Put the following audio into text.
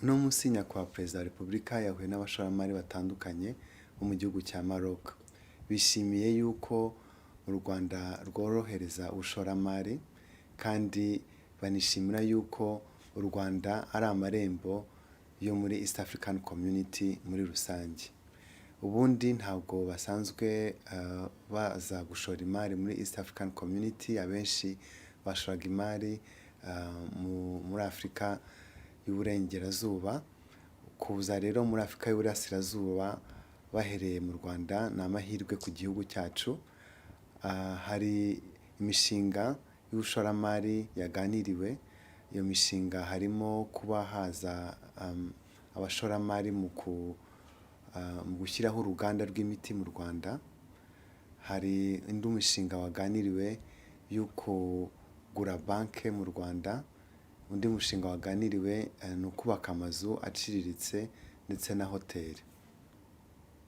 Uno munsi nyakubahwa Perezida wa Repubulika yahuye n'abashoramari batandukanye bo mu gihugu cya Morocco. Bishimiye yuko u Rwanda rworohereza ubushoramari kandi banishimira yuko u Rwanda ari amarembo yo muri East African Community muri rusange. Ubundi ntabwo basanzwe baza gushora imari muri East African Community, abenshi bashoraga imari muri Afurika y'Uburengerazuba. Kuza rero muri Afurika y'Uburasirazuba bahereye mu Rwanda ni amahirwe ku gihugu cyacu. Hari imishinga y'ubushoramari yaganiriwe. Iyo mishinga harimo kuba haza abashoramari mu gushyiraho uruganda rw'imiti mu Rwanda. Hari indi mishinga waganiriwe yo kugura banke mu Rwanda. Undi mushinga waganiriwe ni ukubaka amazu aciriritse ndetse na hoteli.